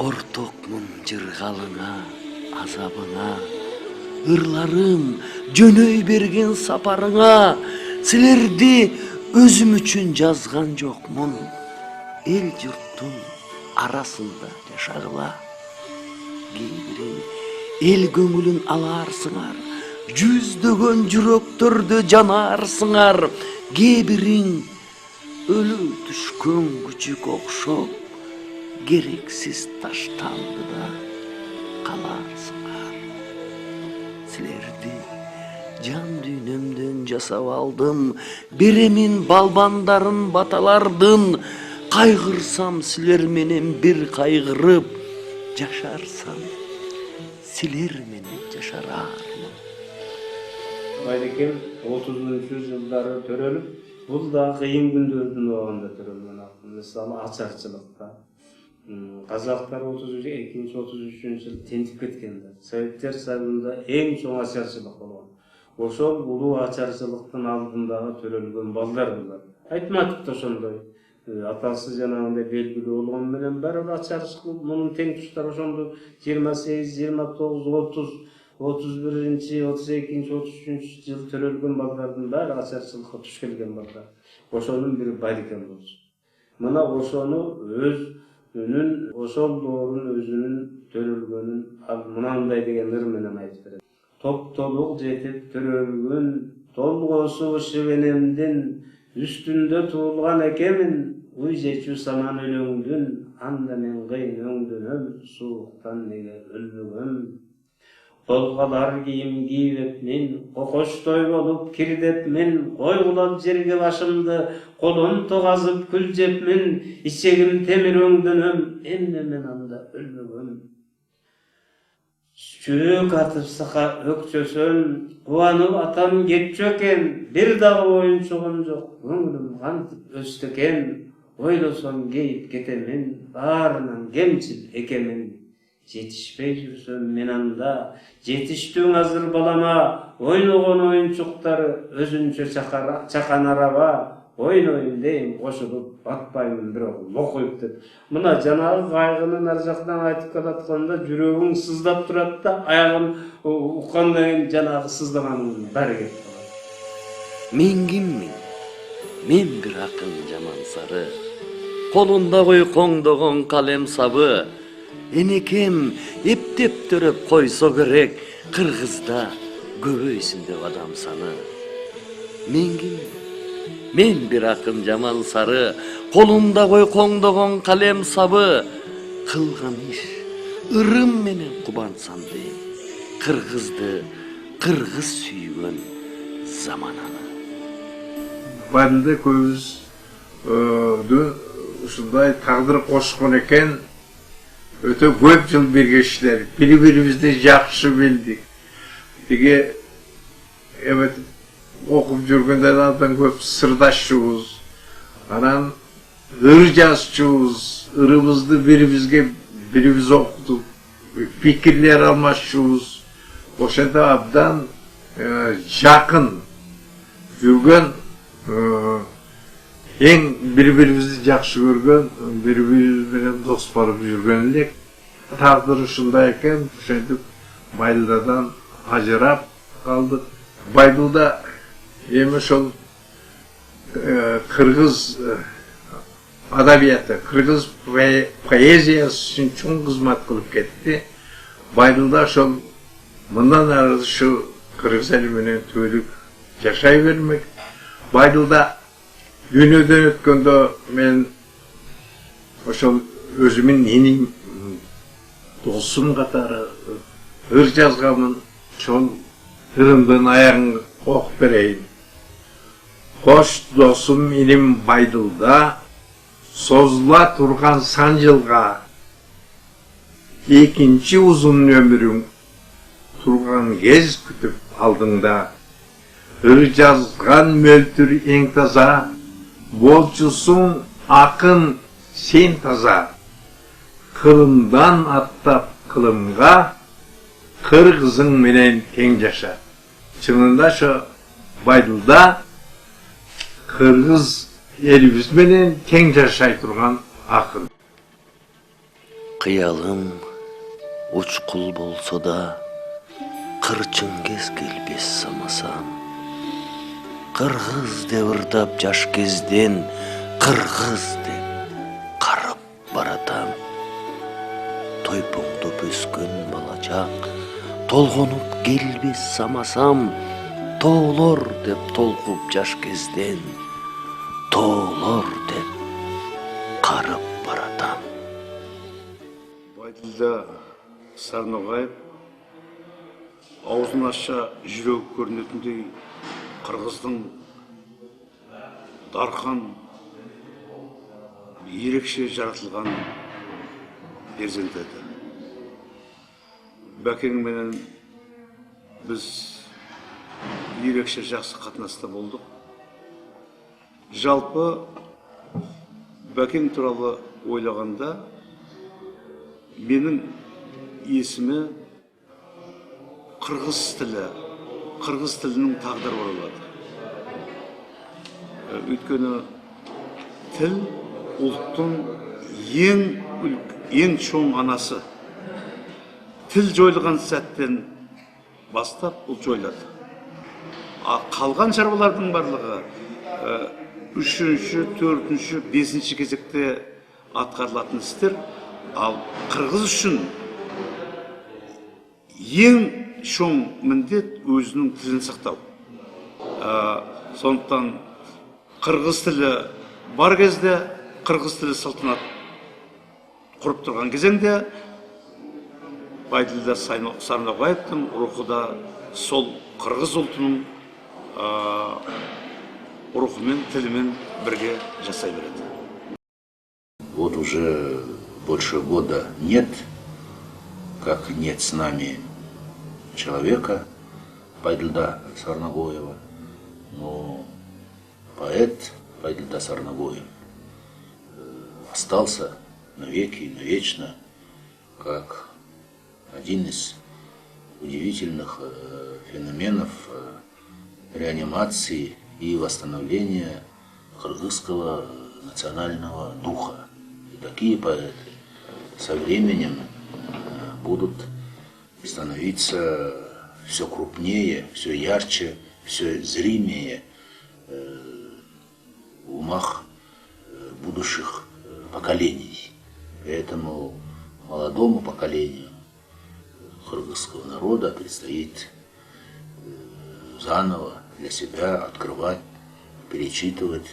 ортокмун жыргалыңа, азабыңа, ырларым жөнөй берген сапарыңа. Силерди өзүм үчүн жазган жокмун, эл журттун арасында жашагыла. Кейбириң эл көңүлүн аларсыңар, жүздөгөн жүрөктөрдө жанарсыңар. Кейбириң өлү түшкөн күчүк окшоп, керексиз таштанды да каларсыңар. Силерди жан дүйнөмдөн жасап алдым, беремин балбандарын баталардын. Кайгырсам силер менен бир кайгырып, жашарсам силер менен жашарармын. Байлекем 30-жылдары төрөлүп, бул да кыйын күндөрдүн убагында төрөлгөн акын. Мисалы ачарчылыкта казактар 32-33 жыл тентип кеткенде, Советтер Союзунда эң чоң ачарчылык болгон. Ошол улуу ачарчылыктын алдындагы төрөлгөн балдар булар. Айтматов да ошондой. Атасы жанагындай белгилүү болгон менен баары ачарчылык мунун тең туштары ошондо 28, 29, 30, 31-ci, 32-ci, 33-cü жыл төрөлгөн балдардын баары ачарчылыкка туш келген балдар. Ошонун бири Байлекем болчу. Мына ошону өзүнүн ошол доорун өзүнүн төрөлгөнүн мынандай деген ыр менен айтып берет. Топтолук жетип төрөлгөн толгосу шибенемдин үстүндө туулган экемин, уй жечүү саман өлөңдүн, анда мен кыйын өңдөнөм, сууктан неге өлбөгөм. Толгалар кийим кийбепмин, кокоштой болуп кирдепмин, койгулап жерге башымды, колун тогазып күл жепмин, ичегим темир өңдөнөм, эмне мен анда өлбөгөм. Чөөк атып сака өкчөсөм, кубанып атам кетчү экен, бир дагы оюнчугум жок, көңүлүм кантип өстү экен. Ойлосом кейип кетемин, баарынан кемчил экемин. Жетишпей жүрсөм мен анда, жетиштүүң азыр балама, ойногон оюнчуктары өзүнчө чакан араба, ойнойм дейм кошулуп, батпаймын бирок окуйт деп. Мына жанагы кайгынын ар жактан айтып келатканда жүрөгүң сыздап турат да, аягым уккандан кийин жанагы сыздаганың баары кетип калат. Мен киммин? Мен бир акын жаман сары, колунда коңдогон калем сабы. Энекем эптеп төрөп койсо керек, Кыргызда көбөйсүн деп адам саны. Мен киммин? Мен бир акын жаман сары, колумда коңдогон калем сабы. Кылган иш ырым менен кубансам дейм, Кыргызды кыргыз сүйгөн замананы. Барды көбүз ушундай тагдыр кошкон экен. Өтө көп жыл биргештер, бири-бирибизди жакшы билдик. Тиги окуп жүргөндө абдан көп сырдашчубуз. Анан ыр жазчубуз, ырыбызды бирибиз окутуп, пикирлер алмашчубуз. Ошондо абдан жакын жүргөн, эң бири-бирибизди жакшы көргөн, бири-бирибиз менен дос болуп жүргөн элек. Тагдыр ушундай экен, ошентип Байдылдан ажырап калдык. Байдылда эми ошол кыргыз адабияты, кыргыз поэзиясы үчүн чоң кызмат кылып кетти. Байдылда ошол мындан ары ушу кыргыз эли менен түбөлүк жашай бермек. Байдылда дүйнөдөн өткөндө мен ошол өзүмүн иним досум катары ыр жазганмын. Ошол ырымдын аягын окуп берейин. Кош досум иним Байдылда, созула турган сан жылга, экинчи узун өмүрүң турган кез күтүп алдыңда. Ыр жазган мөлтүр эң таза, болчусуң акын сен таза. Кылымдан аттап кылымга, кыргызың менен тең жаша. Чынында ошо Байдылда кыргыз элибиз менен тең жашай турган акын. Кыялым учкул болсо да, кырчын кез келбес самасам. Кыргыз деп ырдап жаш кезден, кыргыз деп карап баратам. Тойпоңдоп өскөн балачак, толгонуп келбес самасам. Тоолор деп толкуп жаш кезден, тоолор деп карап баратам. Байділда Сарноғаев аузын ашса жүрегі көрінетіндей қырғыздың дархан ерекше жаратылған перзенті еді. Бәкеңменен біз ерекше жақсы қатынаста болдық. Жалпы Бәкең туралы ойлағанда менің есіме қырғыз тілінің тағдыры оралады. Өйткені тіл ұлттың ең чоң анасы. Тіл жойылған сәттен бастап ұлт жойылады. Қалған шаруалардың барлығы үшінші, төртінші, бесінші кезекте атқарылатын істер, ал қырғыз үшін ең чоң міндет өзінің тілін сақтау. Сондықтан қырғыз тілі бар кезде, қырғыз тілі салтанат құрып тұрған кезеңде Байділда Сарноғаевтың рухы да сол қырғыз ұлтының рухымен, тілімен бірге жасай береді. Вот уже больше года нет, как нет с нами человека, Байділда Сарноғаева, но поэт Байділда Сарноғаев остался навеки и навечно как один из удивительных феноменов реанимации и восстановления кыргызского национального духа. И такие поэты со временем будут становиться все крупнее, все ярче, все зримее в умах будущих поколений. Поэтому молодому поколению кыргызского народа предстоит заново для себя открывать, перечитывать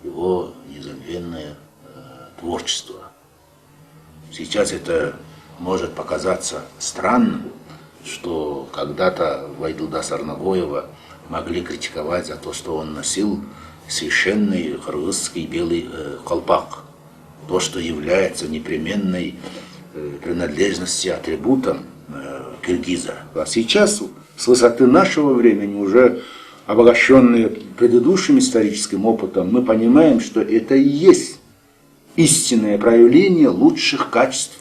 его незабвенное творчество. Сейчас это может показаться странным, что когда-то Байділда Сарноғаева могли критиковать за то, что он носил священный кыргызский белый колпак, то, что является непременной принадлежностью, атрибутом киргиза. А сейчас, с высоты нашего времени, уже обогащенные предыдущим историческим опытом, мы понимаем, что это и есть истинное проявление лучших качеств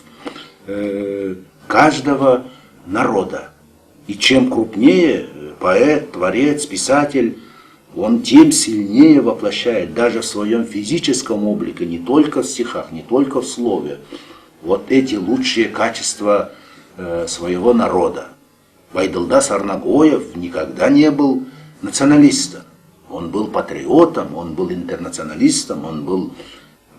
каждого народа. И чем крупнее поэт, творец, писатель, он тем сильнее воплощает даже в своем физическом облике, не только в стихах, не только в слове, вот эти лучшие качества своего народа. Байділда Сарноғаев никогда не был националистом. Он был патриотом, он был интернационалистом, он был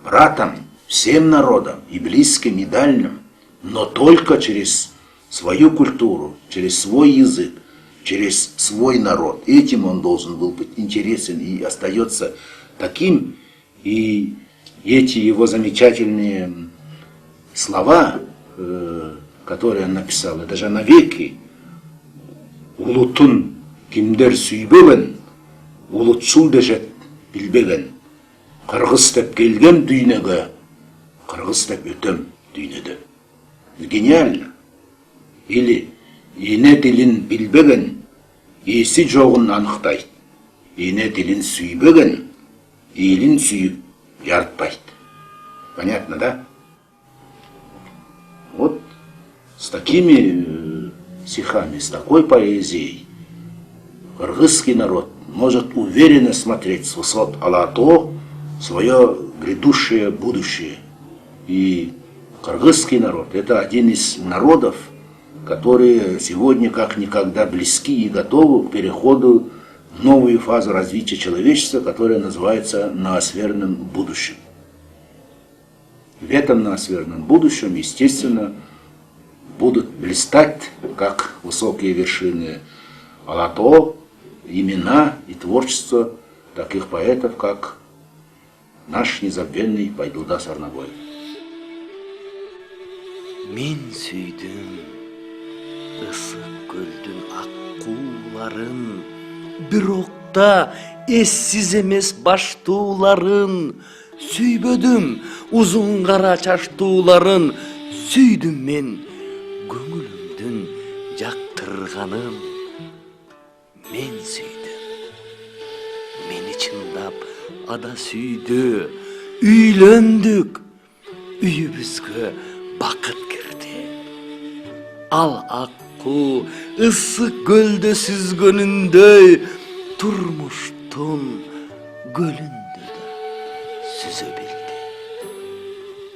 братом всем народам, и близким, и дальним, но только через свою культуру, через свой язык, через свой народ. Этим он должен был быть интересен и остается таким. И эти его замечательные слова, которые он написал, это же навеки. Улутун кимдер сүйбеген, улутшул дешет билбеген. Кыргыз деп келген дүйнеге, кыргыз деп өтем дүйнеде. Гениально. Или ене тілін билбеген, есі жоғын анықтайды. Ене тілін сүйбеген, елін сүйіп яртпайды. Понятно, да? Вот с такими стихами, с такой поэзией кыргызский народ может уверенно смотреть с высот Алато свое грядущее будущее. И Кыргызский народ – это один из народов, которые сегодня как никогда близки и готовы к переходу в новую фазу развития человечества, которая называется ноосферным будущим. В этом ноосферном будущем, естественно, будут блистать, как высокие вершины Алато, имена и творчество таких поэтов, как наш незабвенный Байдулда Сарнабоев. Мен сүйдім ысык көлдің аққуларын, бирокта эссиз эмес баштууларын, сүйбөдүм узун кара чачтууларын, сүйдүм мен көңүлүмдүн жактырганын. Мен сүйдүм, мени чындап ада сүйдү, үйлөндүк, үйүбүзгө бакыт кирди. Ал акку ысык көлдө сүзгөнүндөй, турмуштун көлүндө да сүзө билди.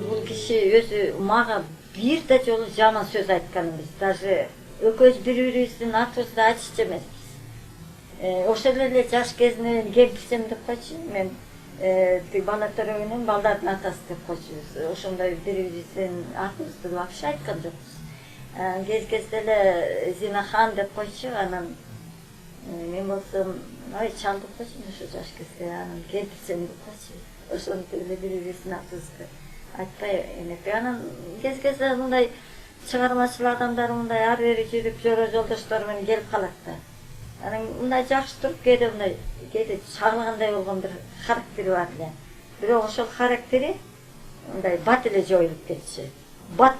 Бул киши өзү мага бир да жолу жаман сөз айткан эмес. Даже экөөбүз бири-бирибиздин атыбызды айтышчу эмеспиз. Ошол эле жаш кезинен кемпирсем деп койчу. Мен бала төрөгүнүн балдардын атасы деп койчубуз. Ошондой бири-бирибиздин атыбызды вообще айткан жокпуз. Кез-кезде эле Зинахан деп койчу. Анан мен болсом, ой чал деп койчумун ошо жаш кезде. Анан кемпирсем деп койчу. Ошентип эле бири-бирибиздин атыбызды айтпай эмекте. Анан кез-кезде мындай чыгармачыл адамдар мындай ар бери жүрүп жора жолдоштор менен келип калат да. Анан мындай жакшы туруп, кээде чагылгандай болгон бир характери бар эле. Бирок ошол характери мындай бат эле жоюлуп кетчү. Бат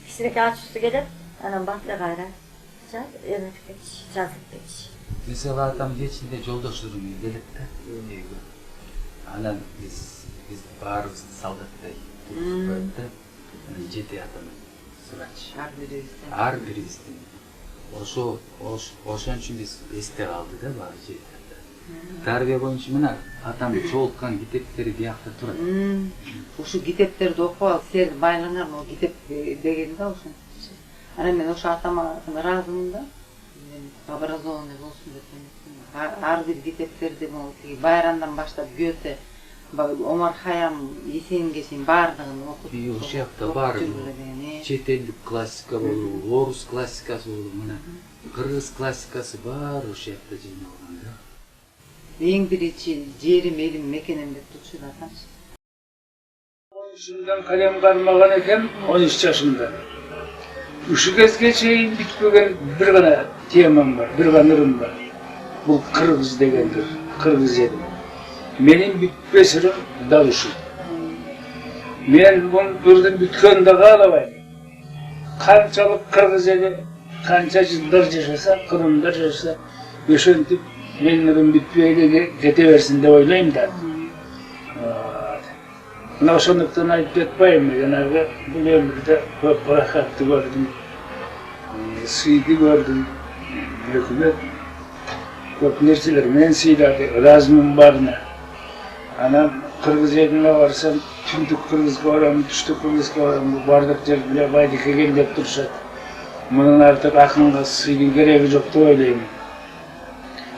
кичинекей ачуусу келет, анан бат эле кайра эметип кетчү, жазылып кетчү. Мисалы атам кечинде жолдоштор менен келет да. Анан биз баарыбызды солдаттай коюп да. Жети атам сурач. Ар бирибиздин. Ошон үчүн биз эсте калды да баары жети ата. Тарбия боюнча мына атам чогулткан китептери биякта турат. Ошо китептерди окуп алып, силер байлаңар, могу китеп деген да ошо. Анан мен ошо атама ыраазымын да. Образованный болсун деп эместимин. Ар бир китептерди могу байрамдан баштап Гёте, Омар Хайям, Есенинге чейин баардыгын окуп. Ошол жакта бар. Чет элдик классика болду, орус классикасы болду, мына кыргыз классикасы бар ошол жакта жыйналган да. Эң биринчи жерим, элим, мекенем деп турчу атамчы. Şundan kalem karmagan ekem 13 yaşında. Uşu gezge çeyin bitmegen bir gana temam var, bir gana ırım var. Bu Kırgız degendir, Kırgız edim. Menin bitmesirim dalışım. Men bunu birden bitken de kalabayım. Kançalık Kırgız edim, kança yıllar yaşasa, Kırım'da yaşasa, yaşantip menlerin bitmeyle geteversin de oylayım da. Ошондуктан айтып кетпейм, жанагы бул өмүрдө көп баракатты көрдүм, сыйды көрдүм, өкмөт көп нерселер менен сыйлады, ыраазымын баарына. Анан кыргыз элине барсам, түндүк кыргызга барам, түштүк кыргызга барам, бардык жер биле байдык экен деп турушат. Мунун артык акынга сыйдын кереги жок деп ойлойм.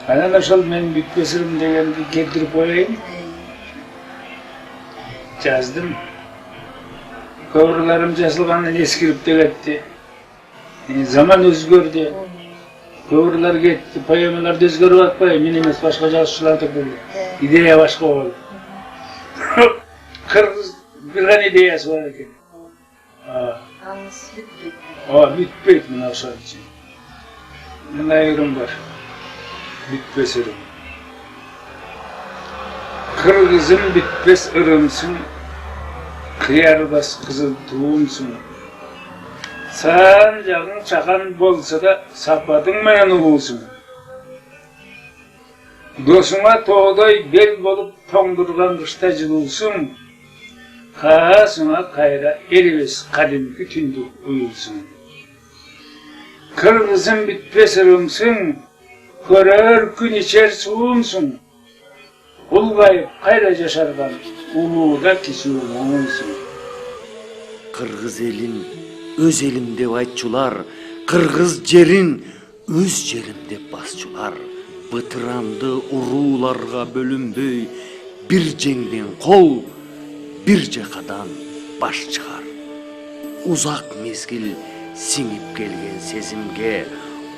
Анан ошол менин бүтпесирим дегенди келтирип коеюн. Жаздым. Köprülerim жазылганdan eskirip de gitti. Zaman özgördü. Köprüler gitti, poemalar da özgörüp atpay. Men emes başka жазушылар da buldu. İdeya başka oldu. Kırgız bir gana ideyası var eken. Bitpeyt mına oşan için. Mına yorum var. Bitpes ırım. Kırgızım bitpes ırımsın. Kıyarbas kızıl tuğumsun. Sağın жағың çakan bolsa da sapadın menen ulusun. Dosuna toğday bel bolup toңdurgan kışta jılulsun. Kaasına kayra elibes kadimki tündük uyulsun. Kırgızım bitpes ırımsın. Körör gün içer suğumsun. Ulgayıp kayra yaşargan uluğda kişi olsun. Кыргыз элин өз элим деп айтчулар, кыргыз жерин өз жерим деп басчулар. Бытыранды урууларга бөлүнбөй, бир жеңден кол, бир жакадан баш чыгар. Узак мезгил сиңип келген сезимге,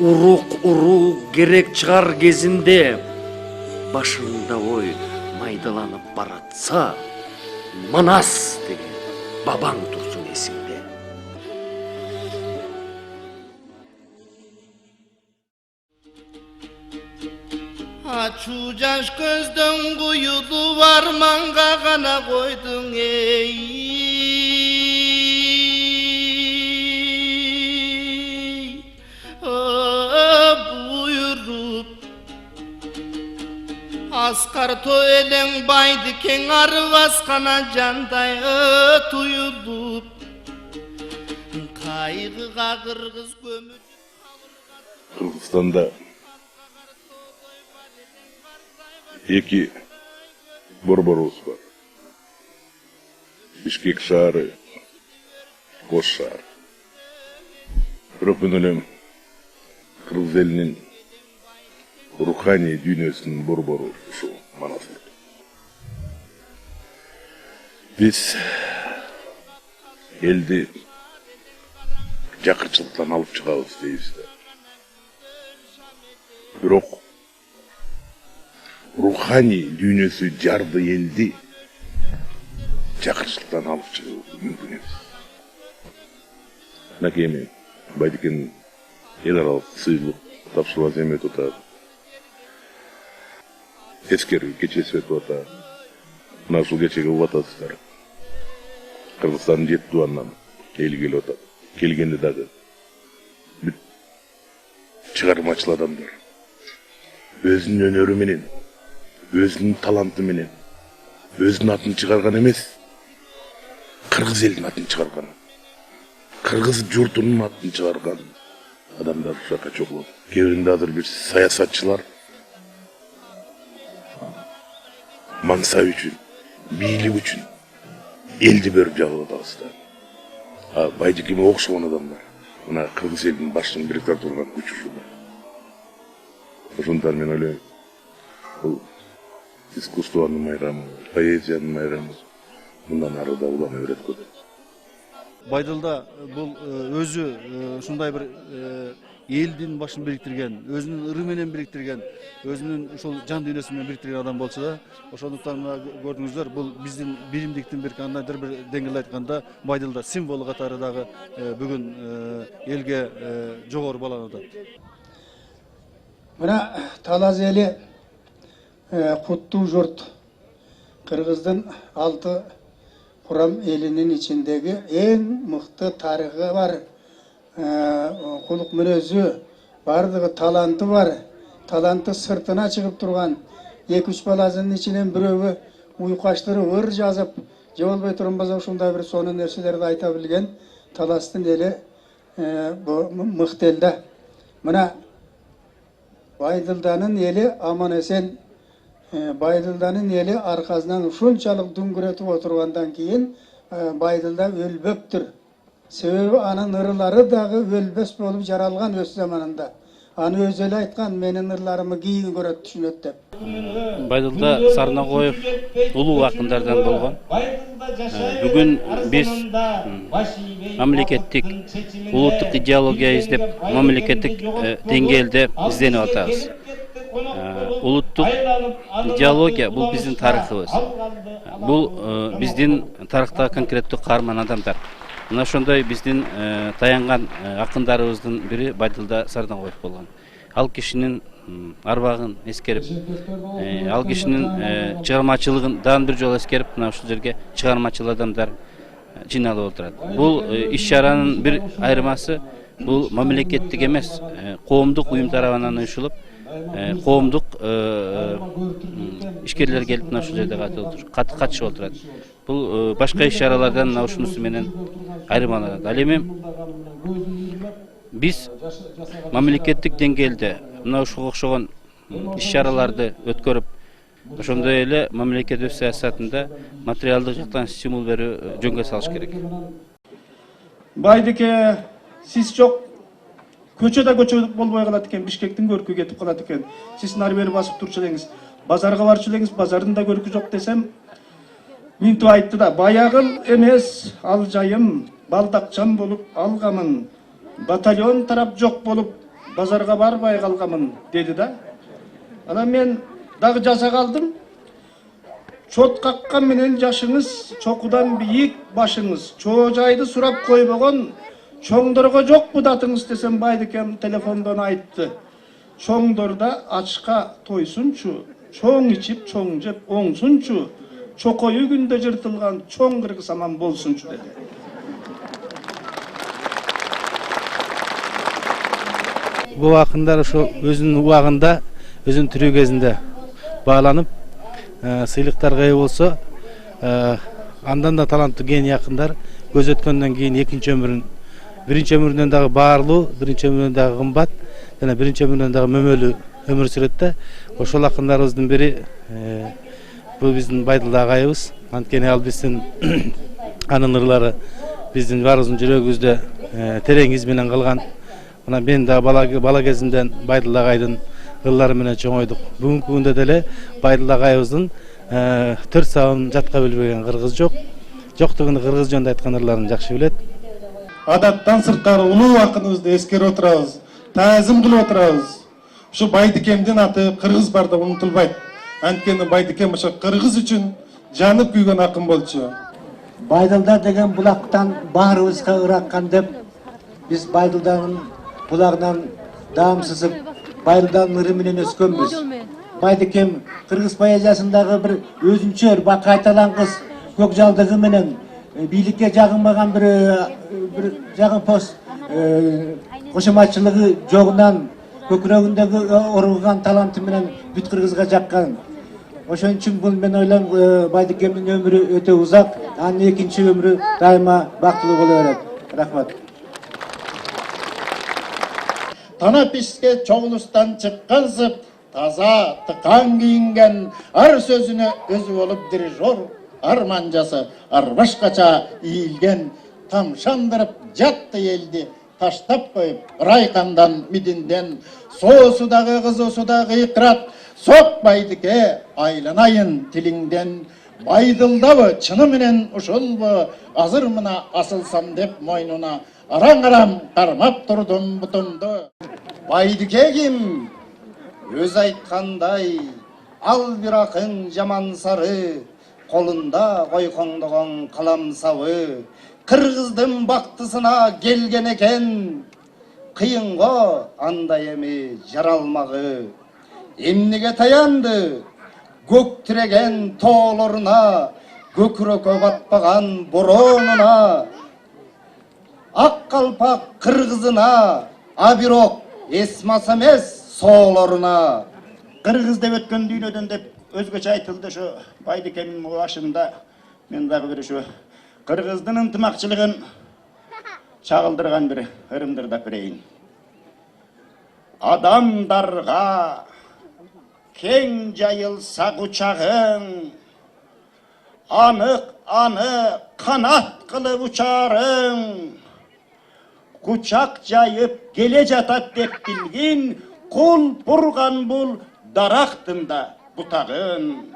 уруу керек чыгар кезинде, башыңда ой майдаланып баратса, Манас деген бабаң турсун эсиңде. Ачуу жаш көздөн куюлуп арманга гана койдуң эй. Буйруп аскар то элең байды кең ары баскана жандай туюлуп кайгыга кыргыз көмүлүп Кыргызстанда эки борборубуз бар. Бишкек шаары, Кош шаар. Бирок мен ойлойм, кыргыз элинин руханий дүйнөсүнүн борбору ушу Манас. Биз элди жакырчылыктан алып чыгабыз дейбиз да. Бирок руханий дүйнөсү жарды элди жакырчылыктан алып чыгуу мүмкүн эмес. Мынакей эми Байдекенин эл аралык сыйлык тапшырылат эми өтүп атат. Эскерүү кечеси өтүп атат. Мына ушул кечеге угуп атасыздар. Кыргызстандын 7 тубанынан эл келип атат. Келгенде дагы бүт чыгармачыл адамдар өзүнүн өнөрү менен, өзүнүн таланты менен, өзүнүн атын чыгарган эмес, кыргыз элдин атын чыгарган, кыргыз журтунун атын чыгарган адамдар ушул жака чогулат. Кээ биринде азыр бир саясатчылар мансап үчүн, бийлик үчүн элди бөлүп жабылып атабыз. Байдекеме окшогон адамдар мына кыргыз элдин башын бириктире турган күч ушул. Ошондуктан мен ойлойм, бул искусствонун майрамы, поэзиянын майрамы мындан ары да улана берет го деп. Байдылда бул өзү ушундай бир элдин башын бириктирген, өзүнүн ыры менен бириктирген, өзүнүн ушул жан дүйнөсү менен бириктирген адам болчу да. Ошондуктан көрдүңүздөр, бул биздин биримдиктин бир кандайдыр бир деңгээлде айтканда Байдылда символу катары дагы бүгүн элге жогору бааланып атат. Мына Талас эли куттуу журт. Кыргыздын 6 курам элинин ичиндеги эң мыкты тарыхы бар, кулук мүнөзү, бардыгы таланты бар, таланты сыртына чыгып турган 2-3 баласынын ичинен бирөөгө уйкаштырып ыр жазып, же болбой турбаса ушундай бир сонун нерселерди айта билген Таластын эли мыкты эл да. Мына Байдылданын эли аман эсен, Байдылданын эли аркасынан ушунчалык дүңгүрөтүп отургандан кийин Байдылда өлбөптүр. Себеби анын ырылары дагы өлбөс болуп жаралган өз заманында. Аны өзү эле айткан, менин ырларымы кийин көрөт, түшүнөт деп. Байдылда Сарнагоев улуу акындардан болгон. Бүгүн биз мамлекеттик улуттук идеология издеп, мамлекеттик деңгээлде изденип атабыз. Улуттук идеология бул биздин тарыхыбыз. Бул биздин тарыхтагы конкреттүү каарман адамдар. Мына ошондой биздин таянган акындарыбыздын бири Байдылда Сарнагоев болгон. Ал кишинин арбагын эскерип, ал кишинин чыгармачылыгын бир жолу эскерип, мына ушул жерге чыгармачыл адамдар жиналып отурат. Бул иш-чаранын бир айырмасы, бул мамлекеттик эмес, коомдук уюм тарабынан уюшулуп, коомдук ишкерлер келип мына ушул жерде катышып отурат. Бул башка иш-чаралардан мына ушунусу менен айырмаланат. Ал эми биз мамлекеттик деңгээлде мына ушуга окшогон иш-чараларды өткөрүп, ошондой эле мамлекет өз саясатында материалдык жактан стимул берүү жөнгө салыш керек. Байдыке, siz çok көчө болбой калат экен, Бишкектин көркү кетип калат экен. Сиз нары бери басып турчу элеңиз. Базарга барчу элеңиз, базардын да көркү жок десем, минтип айтты да, баягыл эмес, ал жайым, балдакчан болуп алгамын. Батальон тарап жок болуп, базарга барбай калгамын, деди да. Анан мен дагы жаза калдым. Чот каккан менен жашыңыз, чокудан бийик башыңыз. Чоо жайды сурап койбогон чоңдорго жокпу датыңыз десем, Байдыкем телефондон айтты. Чоңдорда ачка тойсунчу, чоң ичип, чоң жеп, оңсунчу, чокою күндө жыртылган чоң кыргыз аман болсунчу деди. Бул акындар ошо өзүнүн убагында, өзүнүн тирүү кезинде бааланып, сыйлыктарга ээ болсо, андан да таланттуу гений акындар көз өткөндөн кийин экинчи өмүрүн, биринчи өмүрүнөн дагы баарлуу, биринчи өмүрүнөн дагы кымбат, жана биринчи өмүрүнөн дагы мөмөлүү өмүр сүрөт да. Ошол акындарыбыздын бири бул биздин Байдыл агайыбыз. Анткени ал биздин анын ырлары биздин баарыбыздын жүрөгүбүздө терең из менен калган. Мына мен да бала кезимден Байдыл агайдын ырлары менен чоңойдук. Бүгүнкү күндө деле Байдыл агайыбыздын 4 сабын жатка билбеген кыргыз жок. Жоктугун кыргыз жөнүндө айткан ырларын жакшы билет. Адаттан сырткары улуу акыныбызды эскерип отурабыз, таазим кылып отурабыз. Ушу Байдыкемдин аты кыргыз барда унутулбайт. Анткени Байдыкем ошо кыргыз үчүн жанып күйгөн акын болчу. Байдылдар деген булактан баарыбызга ыраккан деп, биз Байдылдардын булагынан даам сызып, Байдылдардын ыры менен өскөнбүз. Байдыкем кыргыз поэзиясындагы бир өзүнчө кайталангыс көкжалдыгы менен бийликке жагынбаган bir жагымпоз кошоматчылыгы жогунан көкүрөгүндөгү оргуган таланты менен бүт кыргызга жаккан. Ошон үчүн бул мен ойлойм Байдыкемдин өмүрү өтө узак, анын экинчи өмүрү дайыма бактылуу боло берет. Рахмат. Танаписке чогулустан чыккансып, таза тыкан кийинген, ар сөзүнө өзү болуп дирижер, арманжасы арбашкача ийилген, тамшандырып жатты элди, таштап коюп райкандан мидинден, соосу дагы кызуусу дагы ыйкырат, сок Байдыке айланайын тилиңден. Байдылдабы чыны менен ушулбу, азыр мына асылсам деп мойнуна, араң-арам кармап турдум бутумду. Байдыке ким? Өз айткандай, ал бир акын жаман сары, колунда койкоңдогон калам сабы, кыргыздын бактысына келген экен, кыйынго андай эми жаралмагы. Эмнеге таянды көк тиреген тоолоруна, көкүрөккө батпаган боронуна, ак калпак кыргызына, а бирок эсмас эмес соолоруна. Кыргыз деп өткөн дүйнөдөн деп өзгөчө айтылды ошо Байдыкемдин башында. Мен дагы бир ошо кыргыздын ынтымакчылыгын чагылдырган бир ырымдырдап берейин. Адамдарга кең жайылса кучагың, аны канат кылып учарың, кучак жайып келе жатат деп билгин, кул бурган бул дарактын да бутагын.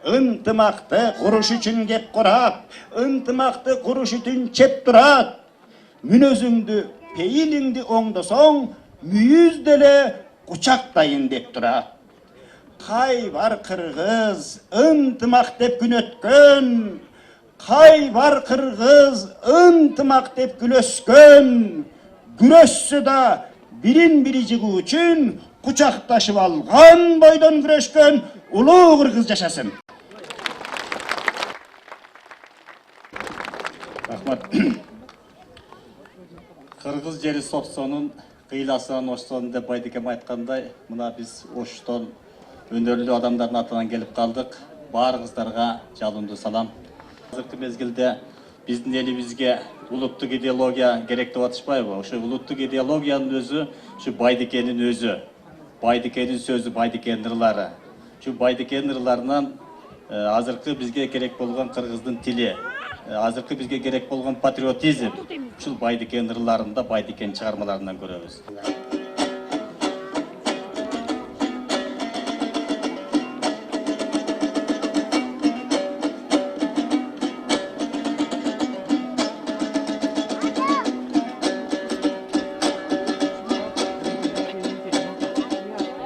Ынтымакты куруш үчүн кеп курап, ынтымакты куруш үчүн чеп турат. Мүнөзүңдү, пейилиңди оңдосоң, мүйүз деле кучактайын деп турат. Кай бар кыргыз ынтымак деп күн өткөн, кай бар кыргыз ынтымак деп күлөскөн, күрөшсө да бирин бири жыгуу үчүн кучакташып алган бойдон күрөшкөн улуу кыргыз жашасын. Рахмат. Кыргыз жери сопсонун кыйласынан оштон деп Байдыкем айткандай, мына биз Оштон өнөрлүү адамдардын атынан келип калдык. Баарыңыздарга жалындуу салам. Азыркы мезгилде биздин элибизге улуттук идеология керек деп атышпайбы? Ошо улуттук идеологиянын өзү ушу Байдыкенин өзү. Байдыкенин сөзү, Байдыкенин ырлары. Ушу Байдыкенин ырларынан азыркы бизге керек болгон кыргыздын тили, азыркы бизге керек болгон патриотизм, ушул Байдыкен ырларында, Байдыкен чыгармаларынан көрөбүз.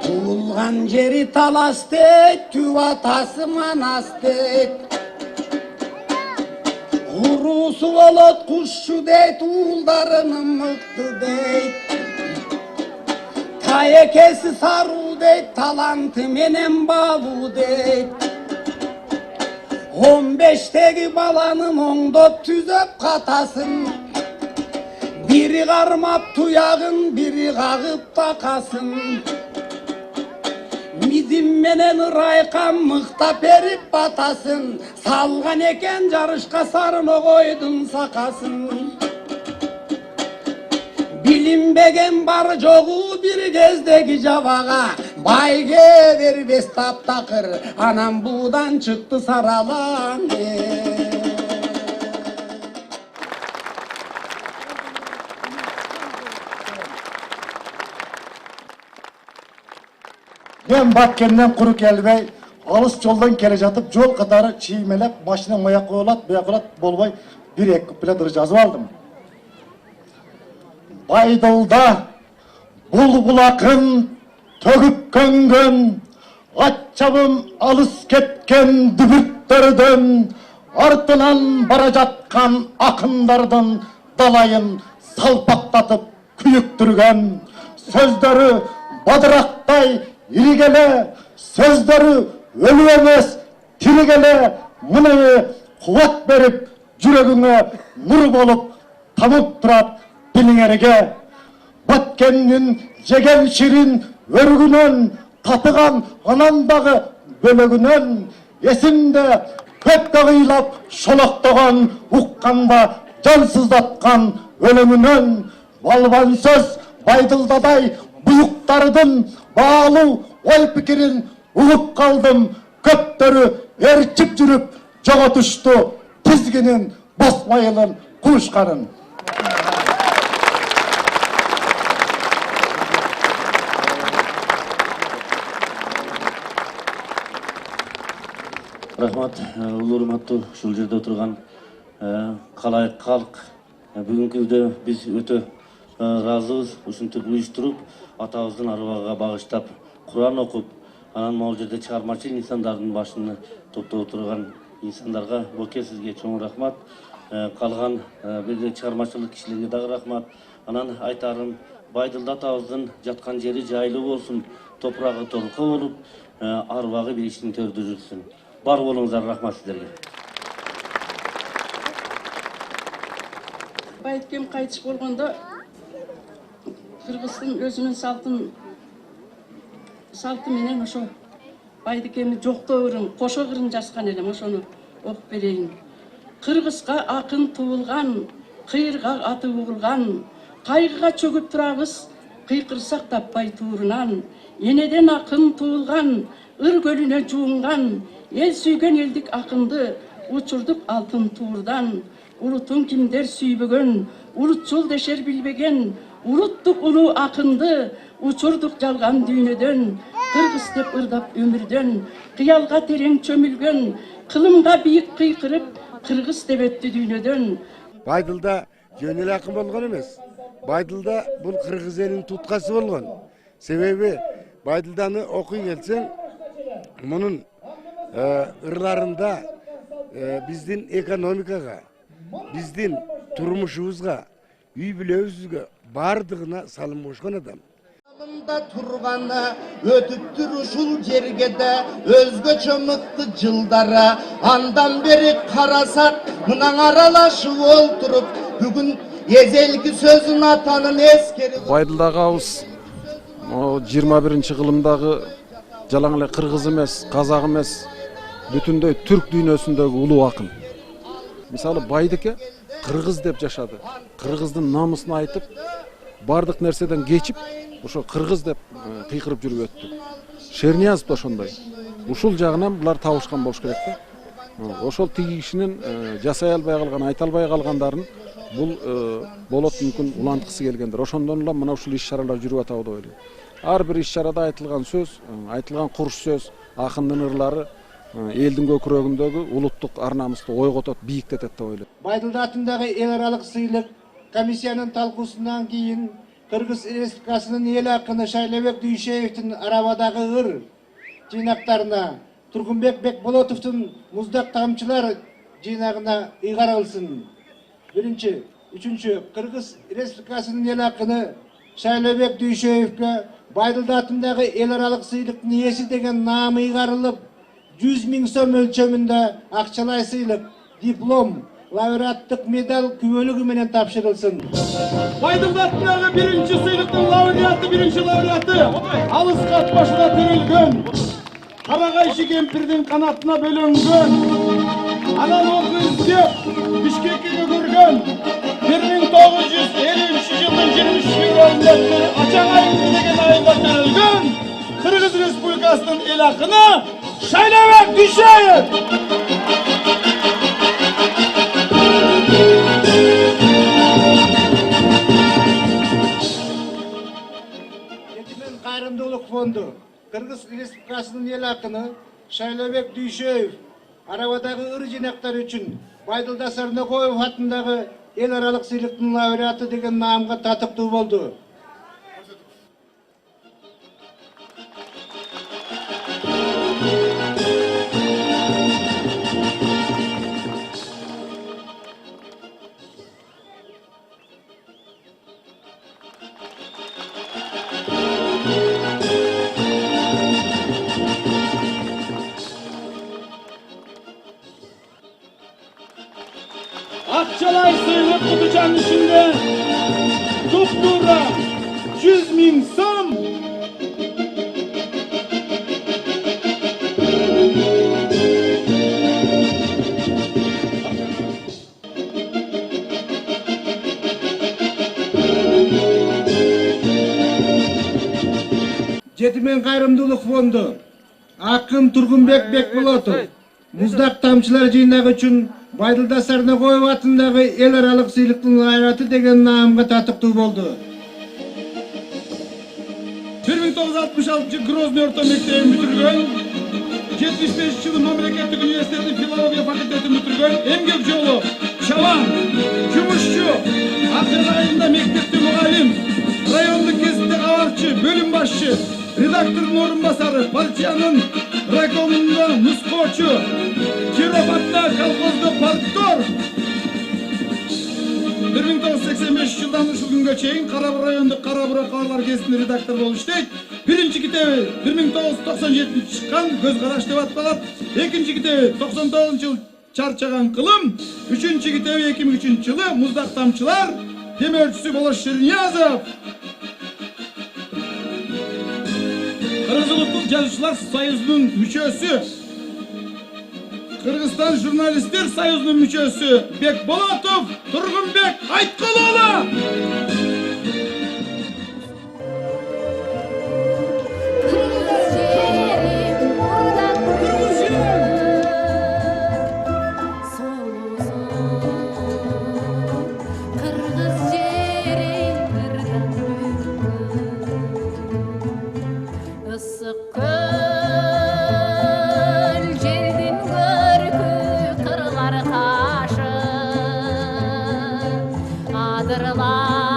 Tuğulgan jeri talas deyt, tüvatası manas deyt. Kurusu olot kuşçu deyt, uğuldarının mıktı deyt. Tayekesi saru deyt, talantı menen babu deyt. 15'teki balanın onda tüzöp katasın. Biri karmap tuyağın, biri kakıp bakasın. Bizim menen ıraykan mıhtap erip batasın. Salgan eken jarışka sarını koydun sakasın. Bilinbegen bar jogu bir gezdeki javaga. Bayge verbes tap takır, anam buğdan çıktı saralan. Ben Batkenden kuru kelbey, alыс yoldan kele jatıp, jol katarı çiğmelep, maşina mayak koyulat bolbay bir ek kupledir жазып aldım. Байдылда bulbul akın, töküp köngen, atçabım alыс ketken dübürtlerden, артынан bara жатқан akınlardan dalayın salpaktatıp küyüktürgen, sözleri badıraqтай İrigele, sözleri ölü emes, tirigele, mınayı kuvat berip, yüreğine nur bolup, tamıp durat dilingerige. Batkennin jegen şirin örgünen, tatıgan anandağı bölөгүнөн, esinde köpke kıylap, şolaktogan, ukkanda, cansızdatkan ölümünön, balban söz Байдылдадай buyuklarının bağlı ol pikirin uğup kaldım. Köptörü erçip жүрüp joğa düştü. Tizginin basmayılın kuşkarın. Рахмат, улуу урматтуу ушул жерде отурган калайык калк. Бүгүнкү күндө биз өтө разыбыз. Ушинтип уюштуруп, атабыздын арбагына багыштап Куран окуп, анан могул жерде чыгармачыл инсандардын башына топтоп отурган инсандарга боке сизге чоң рахмат. Калган бир чыгармачылык кишилерге дагы рахмат. Анан айтарым, Байдылда атабыздын жаткан жери жайлуу болсун, топурагы торко болуп, арбагы бир иштин төрдө жүрсүн. Бар болуңуздар, рахмат сиздерге. Байдыкем кайтыш болгондо Кыргыздын өзүнүн салты менен ошо Байдыкемди жоктоо ырын, кошо ырын жазган элем, ошону окуп берейин. Кыргызга акын туулган, кыйырга аты угулган, кайгыга чөгүп турабыз, кыйкырсак таппай туурунан. Энеден акын туулган, ыр көлүнө жуунган, эл сүйгөн элдик акынды, учурдук алтын туурдан. Улутун кимдер сүйбөгөн, улутчул дешер билбеген, улуттук улуу акынды, учурдук жалган дүйнөдөн. Кыргыз деп ырдап өмүрдөн, кыялга терең чөмүлгөн, кылымга бийик кыйкырып, кыргыз деп өттү дүйнөдөн. Байдылда жөн эле акын болгон эмес. Байдылда бул кыргыз элинин туткасы болгон. Себеби Байдылданы окуй келсең, мунун ырларында биздин экономикага, биздин турмушубузга, үй бүлөбүзгө бардыгына салым кошкон адам. Turganda ötüptür uşul jergede özgöçö mıktı жылдары andan beri karasak mınan aralaşıp olturup bugün ezelki sözün atanın eskeri. Байдылдагы абыз 21-кылымдагы жалаң эле кыргыз эмес, казак эмес, бүтүндөй түрк дүйнөсүндөгү улуу акын. Мисалы Байдыке кыргыз деп жашады. Кыргыздын намысын айтып, бардык нерседен кечип, ошо кыргыз деп кыйкырып жүрүп өттү. Шерниязов да ошондой. Ушул жагынан булар табышкан болуш керек да. Ошол тиги кишинин жасай албай калган, айта албай калгандарын бул болот мүмкүн уланткысы келгендер. Ошондон эле мына ушул иш-чаралар жүрүп атабы деп ойлойм. Ар бир иш-чарада айтылган сөз, айтылган курч сөз, акындын ырлары элдин көкүрөгүндөгү улуттук ар намысту ойготот, бийиктетет деп ойлойм. Байдылда атындагы эл аралык сыйлык комиссиянын талкуусунан кийин Кыргыз Республикасынын эл акыны Шайлебек Дүйшеевдин Арабадагы ыр жыйнактарына, Тургунбек Бекболотовдун Муздак тамчылар жыйнагына ыйгарылсын. Биринчи, үчүнчү, Кыргыз Республикасынын эл акыны Шайлебек Дүйшеевге Байдылда атындагы эл аралык сыйлыктын ээси деген наамы ыйгарылып, 100 000 сом өлчөмүндө акчалай сыйлык, диплом, лауреаттык медаль күбөлүгү менен тапшырылсын. Байдылда атындагы биринчи сыйлыктын лауреаты, биринчи лауреаты алыс кат башына төрөлгөн, Карагайшы кемпирдин канатына бөлөнгөн, анан окуу издеп Бишкекке көгөргөн, 1953-жылдын 23-февралында Ачаң айында деген айында төрөлгөн Кыргыз Республикасынын эл акыны Шайлебек Дүйшеев. Жетимен кайрымдуулук фонду Кыргыз Республикасынын эл акыны Шайлебек Дүйшеев Арабадагы ыр жыйнактары үчүн Байдылда Сарнакоев атындагы эл аралык сыйлыктын лауреаты деген наамга татыктуу болду. Akçalay sıylık kutucanın içinde Dupdura 100 000 som. Жетимен кайрымдуулук фонду Акын Тургунбек Бекболотов Муздак тамчылар жыйнагы үчүн Байдылда Сарнакоев атындагы эл аралык сыйлыктын лауреаты деген наамга татыктуу болду. 1966 Грозный орто мектебин бүтүргөн, 75-жылы мамлекеттик университеттин филология факультетин бүтүргөн, эмгек жолу чабан, жумушчу, апрель айында мектепте мугалим, райондук кезитте кабарчы, бөлүм башчы, редактордун орун басары, партиянын райкомунда нускоочу, Кироватта колхозда парктор. 1985-жылдан ушул күнгө чейин Карабур райондук Карабур кабарлар гезитинин редактор болуп иштейт. Биринчи китеби 1997 чыккан Көз караш деп аталат. Экинчи китеби 99-жыл Чарчаган кылым. Үчүнчү китеби 2003-жылы Муздак тамчылар. Демөөрчүсү Болош Шерниязов. Кыргыз улуттук жазуучулар союзунун мүчөсү. Кыргызстан журналисттер союзунун мүчөсү Бекболотов Тургунбек Айткулуулу. Adırlar